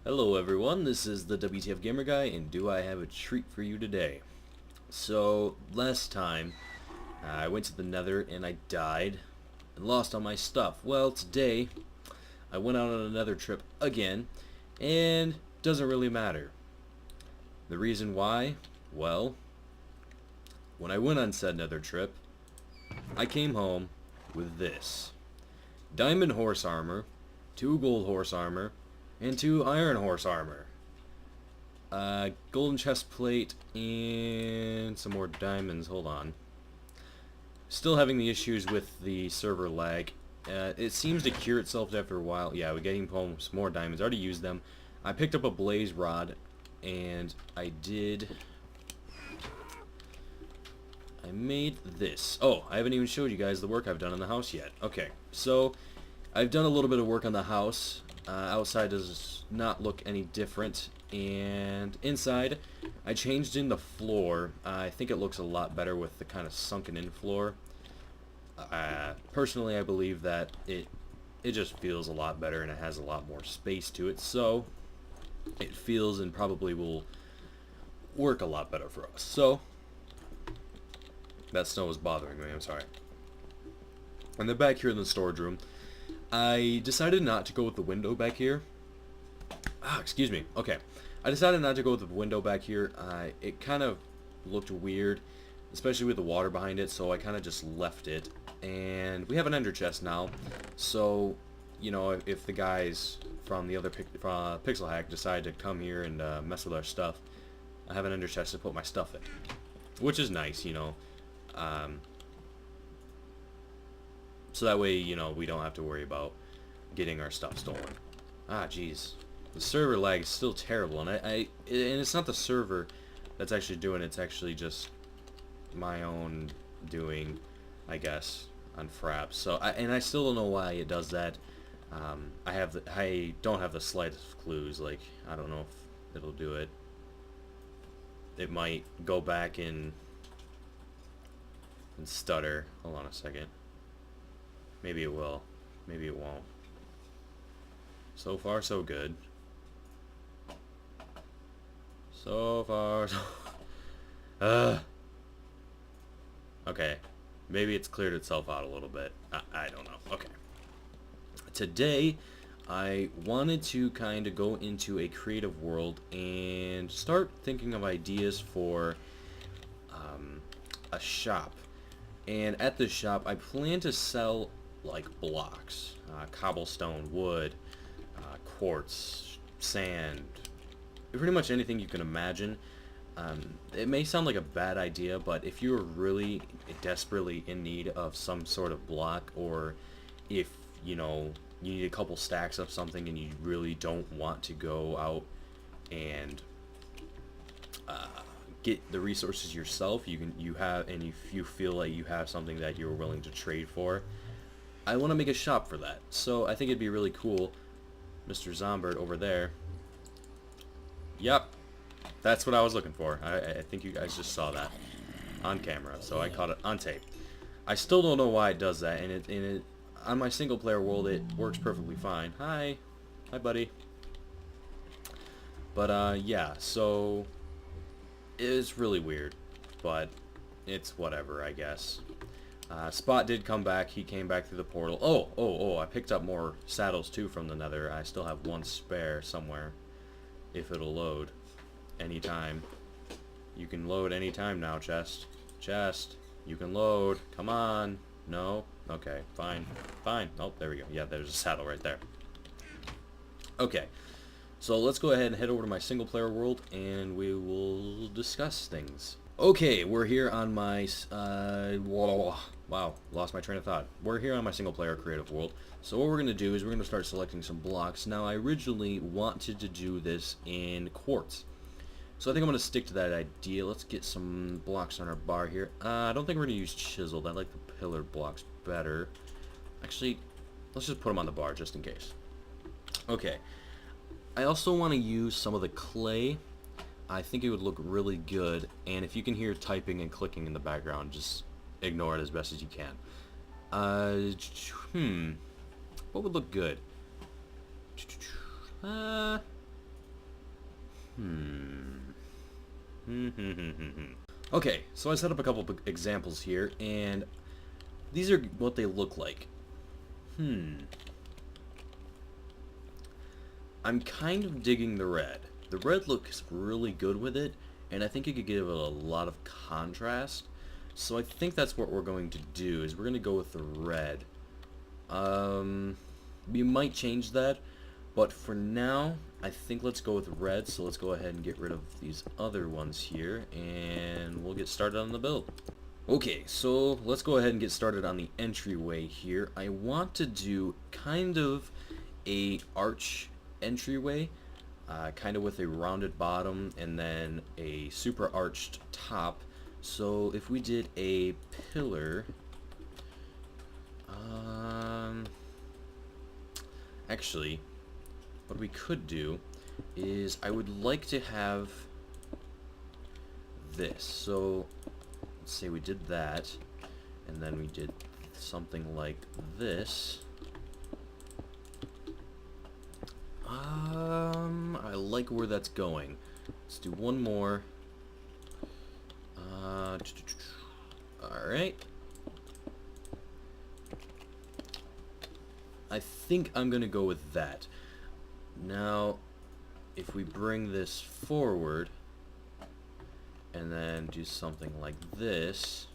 Hello everyone, this is the WTF Gamer Guy, and do I have a treat for you today? So, last time, I went to the nether and I died and lost all my stuff. Well, today, I went out on another trip again, and doesn't really matter. The reason why? Well, when I went on said nether trip, I came home with this. Diamond horse armor, 2 gold horse armor, and 2 iron horse armor. Golden chest plate and some more diamonds. Hold on. Still having the issues with the server lag. It seems to cure itself after a while. Yeah, we're getting home some more diamonds. I already used them. I picked up a blaze rod, and I made this. Oh, I haven't even showed you guys the work I've done on the house yet. Okay, so I've done a little bit of work on the house. Outside does not look any different, and inside I changed in the floor. I think it looks a lot better with the kind of sunken in floor. Personally, I believe that it just feels a lot better and it has a lot more space to it, so it feels and probably will work a lot better for us. So that snow is bothering me, I'm sorry. And then back here in the storage room, I decided not to go with the window back here. Excuse me. Okay. I decided not to go with the window back here. It kind of looked weird, especially with the water behind it, so I kind of just left it. And we have an ender chest now, so, you know, if the guys from the other PixelHack decide to come here and mess with our stuff, I have an ender chest to put my stuff in, which is nice, you know. So that way, you know, we don't have to worry about getting our stuff stolen. Jeez. The server lag is still terrible, and and it's not the server that's actually doing it, it's actually just my own doing, I guess, on Fraps. So, I still don't know why it does that. I don't have the slightest clues, like, I don't know if it'll do it. It might go back and stutter. Hold on a second. Maybe it will. Maybe it won't. So far, so good. So far, so... Okay. Maybe it's cleared itself out a little bit. I don't know. Okay. Today, I wanted to kind of go into a creative world and start thinking of ideas for a shop. And at this shop, I plan to sell like blocks, cobblestone, wood, quartz, sand, pretty much anything you can imagine. It may sound like a bad idea, but if you're really desperately in need of some sort of block, or if, you know, you need a couple stacks of something and you really don't want to go out and get the resources yourself, and if you feel like you have something that you're willing to trade for, I want to make a shop for that. So I think it'd be really cool. Mr. Zombert over there. Yep, that's what I was looking for. I think you guys just saw that on camera, so I caught it on tape. I still don't know why it does that, and it on my single player world it works perfectly fine. Hi buddy. But yeah, so it's really weird, but it's whatever, I guess. Spot did come back. He came back through the portal. Oh, I picked up more saddles too from the nether. I still have one spare somewhere, if it'll load anytime. You can load anytime now, chest. You can load. Come on. No? Okay, fine. Oh, there we go. Yeah, there's a saddle right there. Okay, so let's go ahead and head over to my single player world and we will discuss things. Okay, we're here on my, wow, lost my train of thought. We're here on my single player creative world. So what we're going to do is we're going to start selecting some blocks. Now, I originally wanted to do this in quartz. So I think I'm going to stick to that idea. Let's get some blocks on our bar here. I don't think we're going to use chiseled. I like the pillar blocks better. Actually, let's just put them on the bar just in case. Okay. I also want to use some of the clay. I think it would look really good, and if you can hear typing and clicking in the background, just ignore it as best as you can. What would look good? Okay, so I set up a couple of examples here, and these are what they look like. I'm kind of digging the red. The red looks really good with it, and I think it could give it a lot of contrast. So I think that's what we're going to do, is we're going to go with the red. We might change that, but for now, I think let's go with red, so let's go ahead and get rid of these other ones here, and we'll get started on the build. Okay, so let's go ahead and get started on the entryway here. I want to do kind of a arch entryway, kind of with a rounded bottom and then a super arched top. So if we did a pillar, actually, what we could do is I would like to have this. So let's say we did that, and then we did something like this. I like where that's going. Let's do one more. Alright. I think I'm gonna go with that. Now, if we bring this forward, and then do something like this,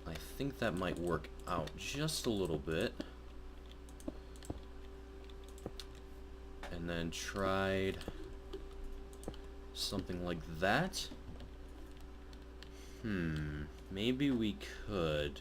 I think that might work out just a little bit. And then tried something like that. Maybe we could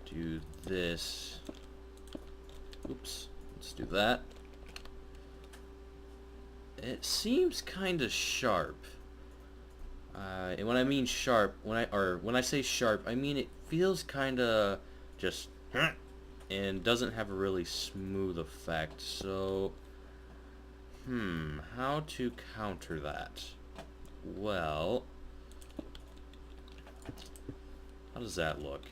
do this. Oops, let's do that. It seems kind of sharp. And when I mean sharp, when I say sharp, I mean it feels kind of just and doesn't have a really smooth effect. So, how to counter that? Well, how does that look?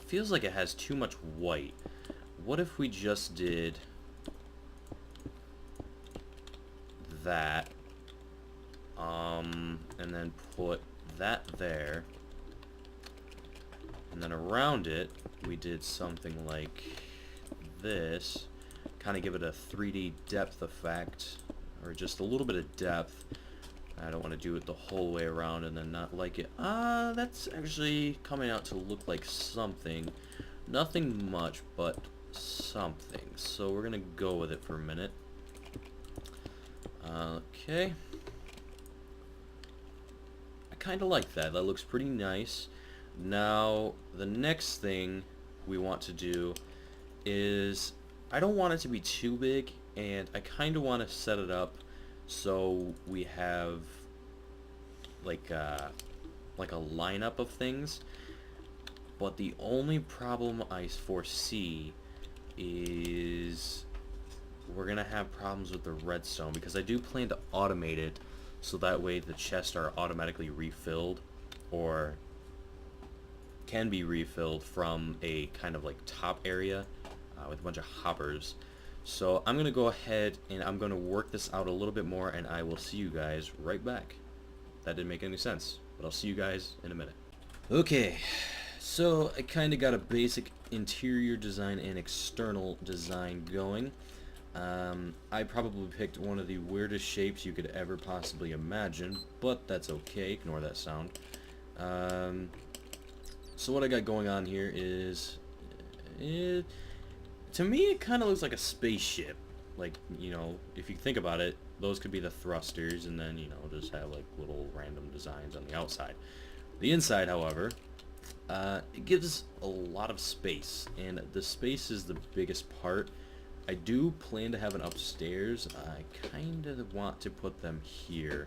Feels like it has too much white. What if we just did that, and then put that there, and then around it we did something like this, kind of give it a 3D depth effect, or just a little bit of depth. I don't want to do it the whole way around and then not like it. That's actually coming out to look like something. Nothing much, but something. So we're gonna go with it for a minute. Okay. I kind of like that. That looks pretty nice. Now, the next thing we want to do is, I don't want it to be too big, and I kind of want to set it up so we have like a lineup of things. But the only problem I foresee is we're gonna have problems with the redstone, because I do plan to automate it so that way the chests are automatically refilled, or can be refilled from a kind of like top area with a bunch of hoppers. So I'm gonna go ahead and I'm gonna work this out a little bit more, and I will see you guys right back. That didn't make any sense, but I'll see you guys in a minute. Okay, so I kind of got a basic interior design and external design going. I probably picked one of the weirdest shapes you could ever possibly imagine, but that's okay, ignore that sound. So what I got going on here is, to me it kind of looks like a spaceship. Like, you know, if you think about it, those could be the thrusters, and then, you know, just have like little random designs on the outside. The inside, however, it gives a lot of space, and the space is the biggest part. I do plan to have an upstairs. I kind of want to put them here.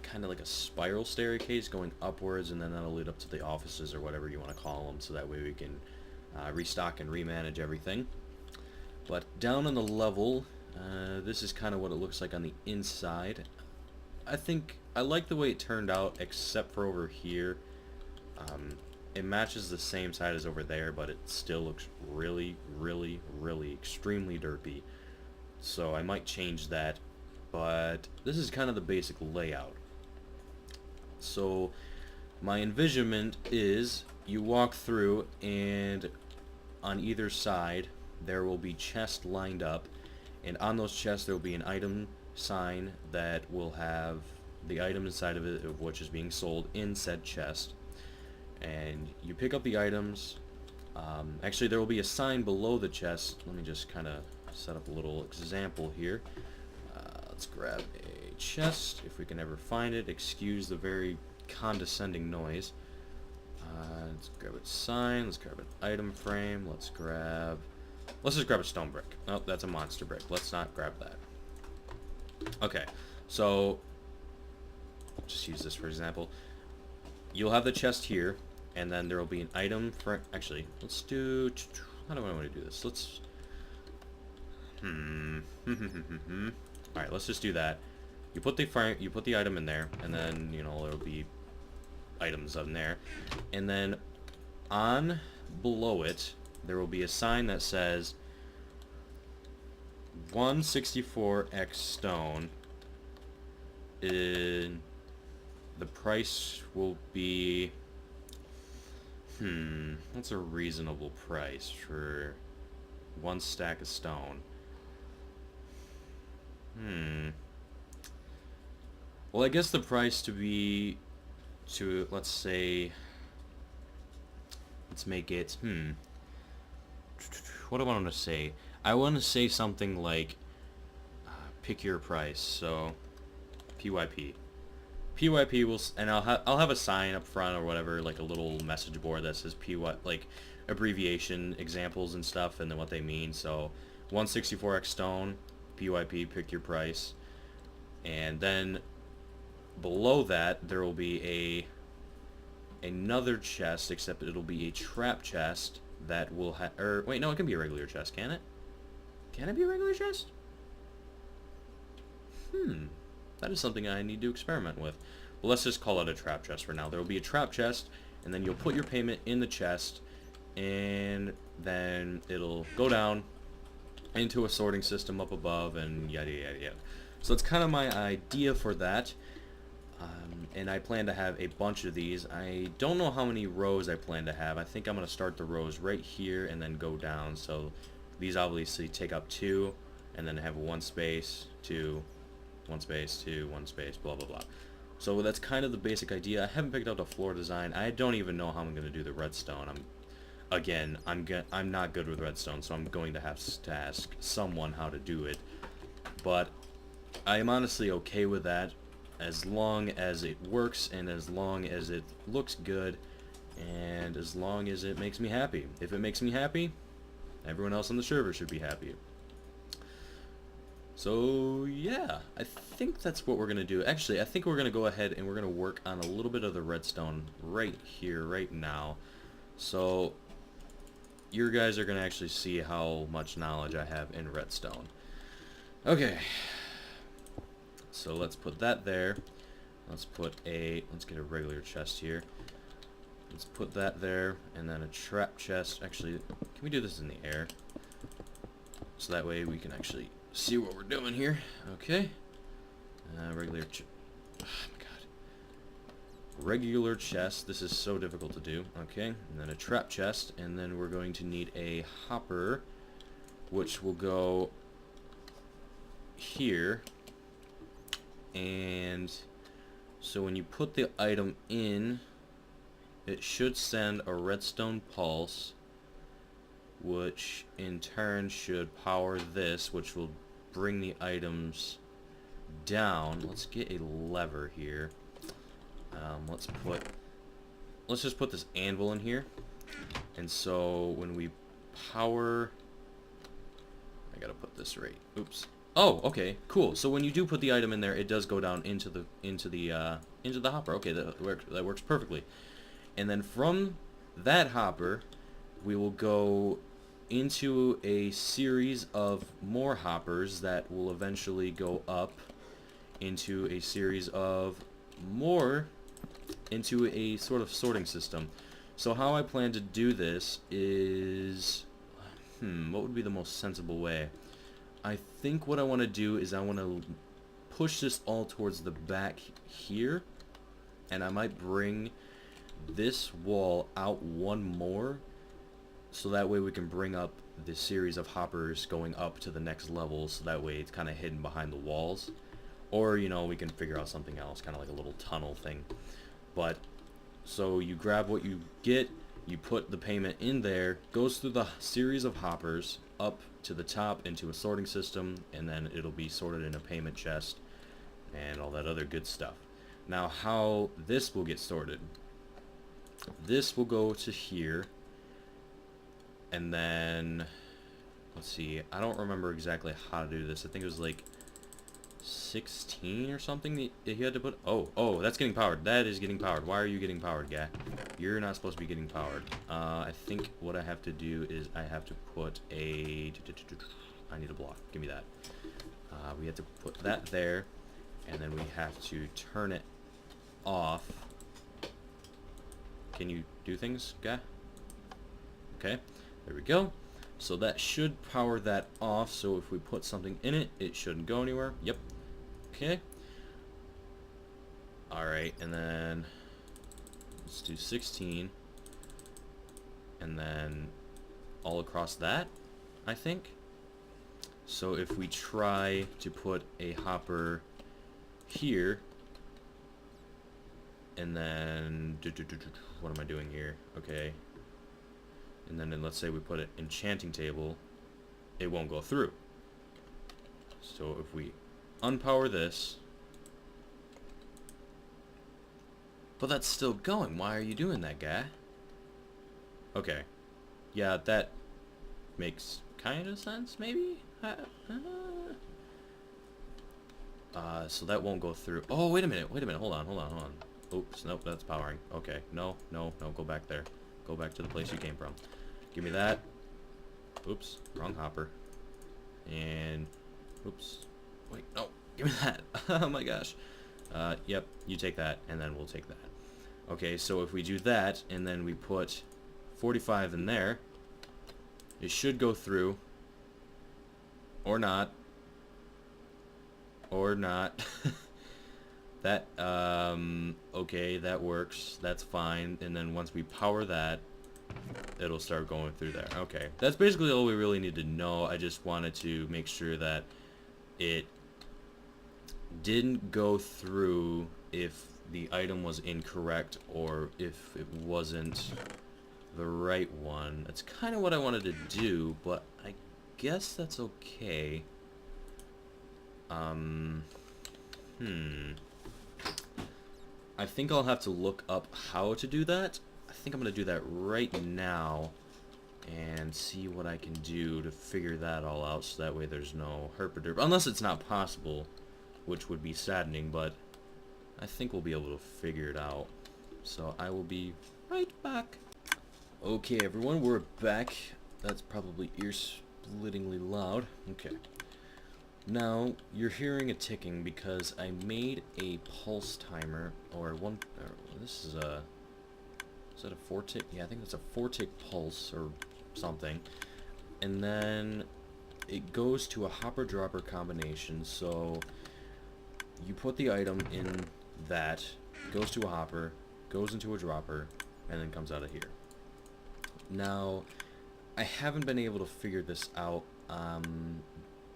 Kind of like a spiral staircase going upwards, and then that'll lead up to the offices or whatever you want to call them, so that way we can restock and remanage everything. But down on the level, this is kind of what it looks like on the inside. I think I like the way it turned out, except for over here. it matches the same side as over there, but it still looks really, really, really extremely derpy. So I might change that, but this is kind of the basic layout. So my envisionment is you walk through, and on either side there will be chests lined up, and on those chests there will be an item sign that will have the item inside of it, of which is being sold in said chest. And you pick up the items. Actually, there will be a sign below the chest. Let me just kind of set up a little example here. Let's grab a chest, if we can ever find it. Excuse the very condescending noise. Let's grab a sign. Let's grab an item frame. Let's just grab a stone brick. Oh, that's a monster brick. Let's not grab that. Okay, so just use this for example. You'll have the chest here, and then there will be an item for... Actually, let's do... How do I want to do this? Let's... Alright, let's just do that. You put the item in there, and then, you know, there'll be items in there. And then on below it, there will be a sign that says 164x stone. The price will be... That's a reasonable price for one stack of stone. Well, I guess the price let's say, let's make it, what do I want to say? I want to say something like, pick your price, so, PYP. PYP will, and I'll have a sign up front or whatever, like a little message board that says PY, like abbreviation examples and stuff, and then what they mean. So 164x stone, PYP, pick your price. And then below that there will be another chest, except it'll be a trap chest that will have, or wait, no, it can be a regular chest, can it? Can it be a regular chest? That is something I need to experiment with. Well, let's just call it a trap chest for now. There will be a trap chest, and then you'll put your payment in the chest, and then it'll go down into a sorting system up above, and yada yada yada. So that's kind of my idea for that. And I plan to have a bunch of these. I don't know how many rows I plan to have. I think I'm going to start the rows right here and then go down. So these obviously take up 2, and then have 1 space, 2, 1 space, 2, 1 space, blah blah blah. So that's kind of the basic idea. I haven't picked out a floor design. I don't even know how I'm going to do the redstone. I'm not good with redstone, so I'm going to have to ask someone how to do it. But I am honestly okay with that, as long as it works, and as long as it looks good, and as long as it makes me happy. If it makes me happy, everyone else on the server should be happy. So yeah, I think that's what we're going to do. Actually, I think we're going to go ahead and we're going to work on a little bit of the redstone right here, right now. So you guys are going to actually see how much knowledge I have in redstone. Okay, so let's put that there. Let's get a regular chest here. Let's put that there, and then a trap chest. Actually, can we do this in the air? So that way we can actually see what we're doing here. Okay. Regular oh my god. Regular chest. This is so difficult to do. Okay. And then a trap chest, and then we're going to need a hopper, which will go here. And so when you put the item in, it should send a redstone pulse, which in turn should power this, which will bring the items down. Let's get a lever here. Let's just put this anvil in here, and so when we power, I gotta put this right. Oops. Oh, okay, cool. So when you do put the item in there, it does go down into the hopper. Okay, that works perfectly. And then from that hopper, we will go into a series of more hoppers that will eventually go up into a series of more, into a sort of sorting system. So how I plan to do this is, what would be the most sensible way? I think what I want to do is I want to push this all towards the back here, and I might bring this wall out one more, so that way we can bring up the series of hoppers going up to the next level, so that way it's kind of hidden behind the walls. Or, you know, we can figure out something else, kind of like a little tunnel thing. But, so you grab what you get, you put the payment in there, goes through the series of hoppers, up to the top into a sorting system, and then it'll be sorted in a payment chest, and all that other good stuff. Now, how this will get sorted. This will go to here, and then, let's see, I don't remember exactly how to do this. I think it was like 16 or something that he had to put. Oh, that's getting powered. That is getting powered. Why are you getting powered, guy? You're not supposed to be getting powered. I think what I have to do is I have to put a... I need a block. Give me that. We have to put that there, and then we have to turn it off. Can you do things, guy? Okay, there we go. So that should power that off, so if we put something in it, it shouldn't go anywhere. Yep. Okay. Alright, and then let's do 16. And then all across that, I think. So if we try to put a hopper here, and then... What am I doing here? Okay. And then let's say we put an enchanting table, it won't go through. So if we unpower this, but that's still going. Why are you doing that, guy? Okay. Yeah, that makes kind of sense, maybe? So that won't go through. Oh, wait a minute, hold on. Oops, nope, that's powering. Okay, no, go back there. Go back to the place you came from. Give me that. Oops, wrong hopper. And, oops, wait, no, give me that. Oh my gosh. Yep, you take that, and then we'll take that. Okay, so if we do that, and then we put 45 in there, it should go through. Or not. Or not. That, okay, that works. That's fine. And then once we power that, it'll start going through there. Okay, that's basically all we really need to know. I just wanted to make sure that it didn't go through if the item was incorrect or if it wasn't the right one. That's kind of what I wanted to do, but I guess that's okay. I think I'll have to look up how to do that. I think I'm going to do that right now and see what I can do to figure that all out, so that way there's no herpaderp. Unless it's not possible, which would be saddening, but I think we'll be able to figure it out. So I will be right back. Okay, everyone, we're back. That's probably ear-splittingly loud. Okay. Now, you're hearing a ticking because I made a pulse timer, or one, this is a, is that a 4-tick? Yeah, I think that's a 4-tick pulse, or something. And then it goes to a hopper-dropper combination, so you put the item in that, goes to a hopper, goes into a dropper, and then comes out of here. Now, I haven't been able to figure this out.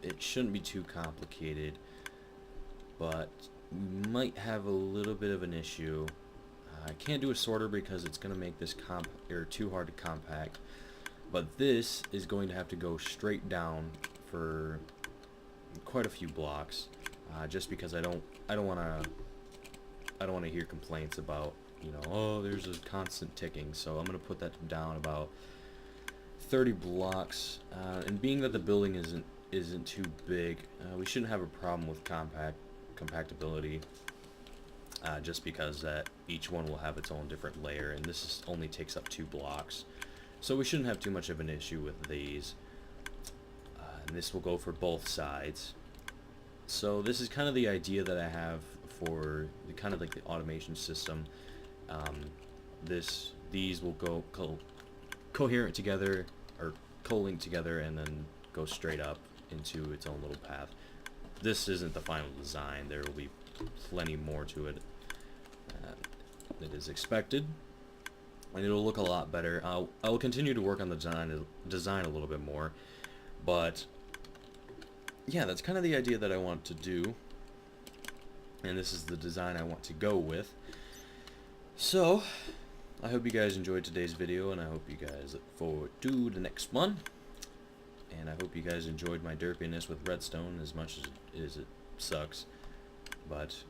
It shouldn't be too complicated, but we might have a little bit of an issue. I can't do a sorter because it's going to make this too hard to compact, but this is going to have to go straight down for quite a few blocks, just because I don't want to hear complaints about, you know, oh, there's a constant ticking. So I'm going to put that down about 30 blocks, and being that the building isn't too big, we shouldn't have a problem with compactability, just because that each one will have its own different layer, and this only takes up 2 blocks, so we shouldn't have too much of an issue with these. And this will go for both sides. So this is kind of the idea that I have for the kind of like the automation system. This these will go coherent together, or co-link together, and then go straight up into its own little path. This isn't the final design. There will be plenty more to it. It is expected, and it'll look a lot better. I will continue to work on the design a little bit more, but yeah, that's kind of the idea that I want to do, and this is the design I want to go with. So I hope you guys enjoyed today's video, and I hope you guys look forward to the next one. And I hope you guys enjoyed my derpiness with Redstone as much as it sucks. But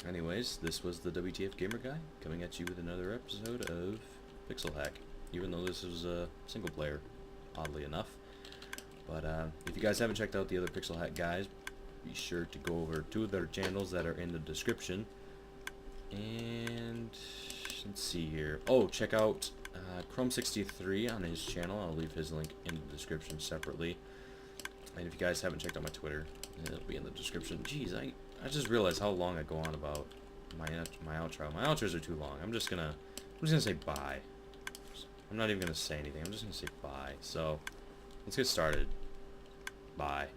anyways, this was the WTF Gamer Guy coming at you with another episode of PixelHack. Even though this was a single player, oddly enough. But if you guys haven't checked out the other PixelHack guys, be sure to go over to their channels that are in the description. And let's see here. Oh, check out Chrome63 on his channel. I'll leave his link in the description separately. And if you guys haven't checked out my Twitter, it'll be in the description. Jeez, I just realized how long I go on about my outro. My outros are too long. I'm just gonna say bye. I'm not even gonna say anything. I'm just gonna say bye. So let's get started. Bye.